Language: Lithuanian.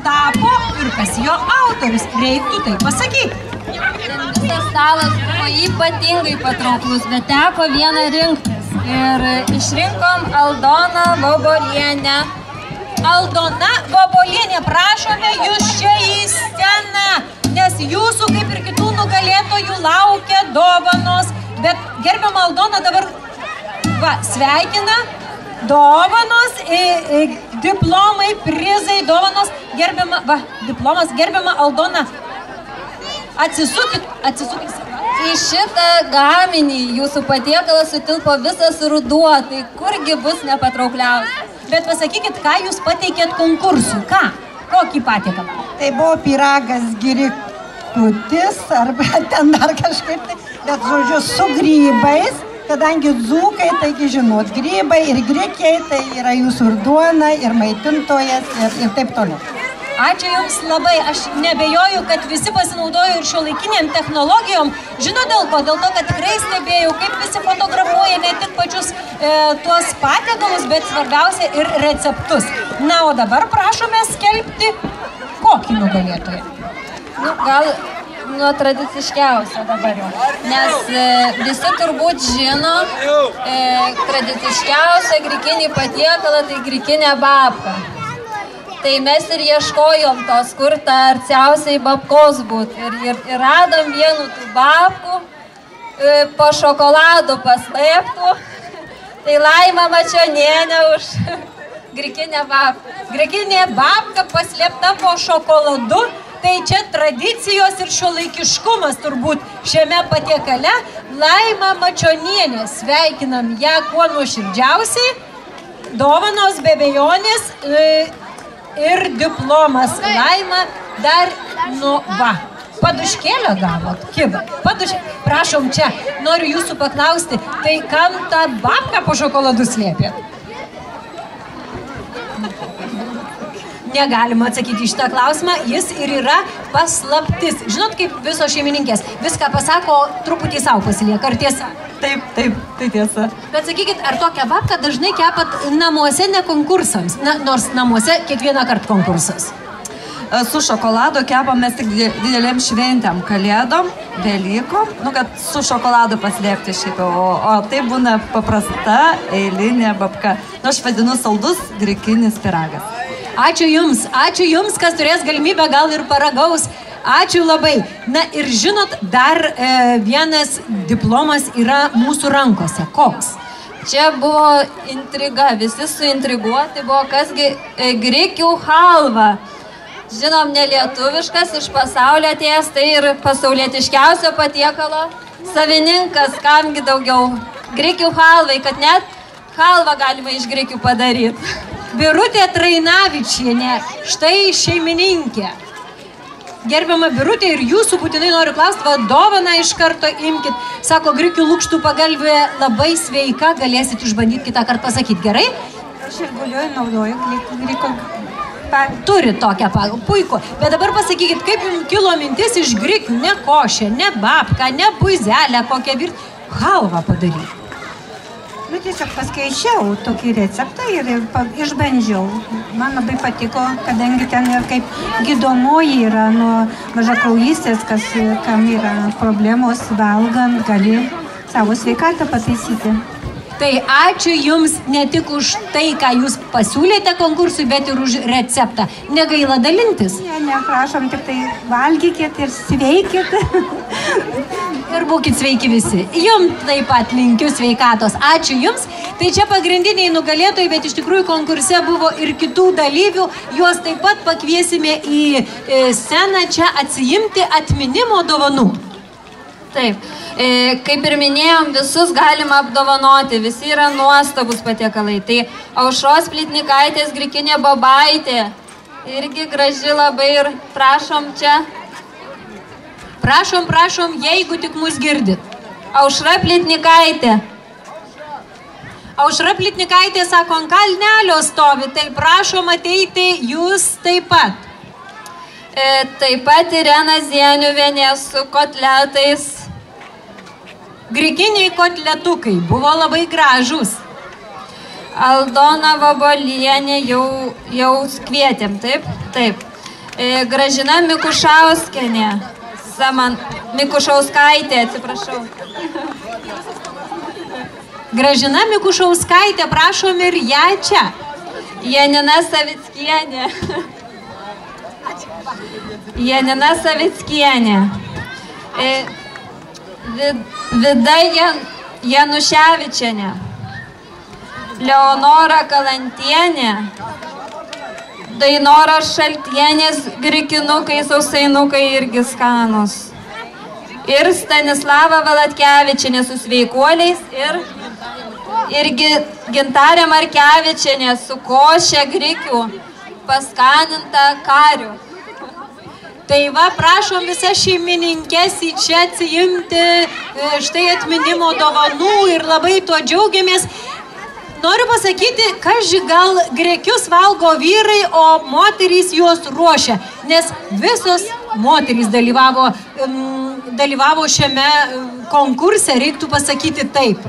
tapo ir kas jo autorius, reiktų tai pasakyti. Visas stalas buvo ypatingai patrauklus, bet teko vieną rinktis. Ir išrinkom Aldoną Vobolienę. Aldona Vobolienė, prašome jūs čia į sceną, nes jūsų, kaip ir kitų nugalėtojų, laukia dovanos. Bet gerbiama Aldona dabar sveikina, dovanos, diplomai, prizai, dovanos, diplomas, gerbiama Aldona. Atsisukit. Į šitą gaminį jūsų patiekalas sutilpo visas ruduo, tai kurgi bus nepatraukliausias. Bet pasakykit, ką jūs pateikėt konkursui, ką? Kokį patiekalą? Tai buvo pyragas girikutis, arba ten dar kažkaip tai, bet žodžiu, su grybais, kadangi dzūkai, taigi žinot, grybai ir grikiai, tai yra jūsų ir duona, ir maitintojas, ir taip toliau. Ačiū Jums labai, aš nebejoju, kad visi pasinaudojo ir šiuolaikiniam technologijom. Žino dėl ko? Dėl to, kad tikrai stebėjau, kaip visi fotografuoja ne tik pačius tuos patiekalus, bet svarbiausia ir receptus. Na, o dabar prašome skelbti kokį nugalėtoją. Nu, gal nuo tradiciškiausio dabar jau. Nes visi turbūt žino tradiciškiausią grikinį patiekalą, tai grikinė babka. Tai mes ir ieškojom tos, kur ta arčiausiai babkos būt. Ir radom vienų tų babkų, po šokoladu paslėptų. Tai Laima Mačionienė už grikinę babką. Grikinė babka paslėpta po šokoladu. Tai čia tradicijos ir šiuolaikiškumas turbūt šiame patiekale. Laima Mačionienė, sveikinam ją kuo nuoširdžiausiai. Dovanos be abejonės ir diplomas. Laima dar paduškėlę gavot, kiba. Prašom čia, noriu jūsų paklausti, tai kam tą babką po šokoladu slėpė? Negalima atsakyti į šitą klausimą, jis ir yra paslaptis. Žinot, kaip visos šeimininkės, viską pasako, truputį savo pasilieka, ar tiesa? Taip, tai tiesa. Bet sakykit, ar tokią babką dažnai kepat namuose, ne konkursams? Nors namuose kiekvieną kartą konkursas. Su šokolado kepam mes tik didelėm šventėm, kalėdom, Velykom, kad su šokoladu paslėpti šiaip, o tai būna paprasta eilinė babka. Aš vadinu saldus grikinis pyragas. Ačiū Jums, kas turės galimybę, gal ir paragaus. Ačiū labai. Na ir žinot, dar vienas diplomas yra mūsų rankose. Koks? Čia buvo intriga, visi suintriguoti buvo, kasgi grikių halva. Žinom, nelietuviškas, iš pasaulio atėjęs, tai ir pasaulietiškiausio patiekalo savininkas, kamgi daugiau grikių halvai, kad net halvą galima iš grikių padaryti. Birutė Trainavičienė, štai šeimininkė. Gerbiama Birutė, ir jūsų būtinai noriu klausti, dovaną iš karto imkit. Sako, grikių lukštų pagalvė labai sveika, galėsit išbandyti kitą kartą pasakyti, gerai? Aš ir guliuoju, naudoju griko. Turi tokią pagalbą, puiku. Bet dabar pasakykit, kaip jums kilo mintis iš grikių, ne košę, ne babką, ne buizelę, kokią virti, halvą padaryti. Tiesiog paskaičiau tokį receptą ir išbandžiau. Man labai patiko, kadangi ten ir kaip gydomoji yra nuo mažakraujystės, kam yra problemos valgant, gali savo sveikatą pataisyti. Tai ačiū Jums ne tik už tai, ką Jūs pasiūlėte konkursui, bet ir už receptą. Negaila dalintis? Ne, prašom, tik tai valgykit ir sveikit. Ir būkit sveiki visi. Jums taip pat linkiu sveikatos. Ačiū Jums. Tai čia pagrindiniai nugalėtojai, bet iš tikrųjų konkurse buvo ir kitų dalyvių. Juos taip pat pakviesime į sceną čia atsiimti atminimo dovanų. Taip, kaip ir minėjom, visus galima apdovanoti, visi yra nuostabus patiekalai. Tai Aušros Plitnikaitės grikinė bobaitė, irgi graži labai ir prašom čia. Prašom, jeigu tik mus girdit. Aušra Plitnikaitė. Aušra Plitnikaitė sako, ant kalnelio stovi, tai prašom ateiti jūs taip pat. Taip pat Irena Zieniuvienė su kotletais. Grikiniai kotletukai buvo labai gražus. Aldona Vobolienė jau kvietėm, taip? Taip. Gražina Mikušauskienė. Mikušauskaitė, atsiprašau. Gražina Mikušauskaitė, prašom ir ją čia. Janina Savickienė. Janina Savickienė. Vida Januševičienė. Leonora Kalantienė. Dainora Šaltienės grikinukai, sausainukai irgi skanus. Ir Stanislava Valatkevičienė su sveikuoliais ir Gintarė Markevičienė su košė grikių paskaninta karių. Tai va, prašom visas šeimininkės į čia atsiimti štai atminimo dovanų ir labai tuo džiaugiamės. Noriu pasakyti, kaži gal grekius valgo vyrai, o moterys juos ruošia, nes visos moterys dalyvavo šiame konkurse, reiktų pasakyti taip.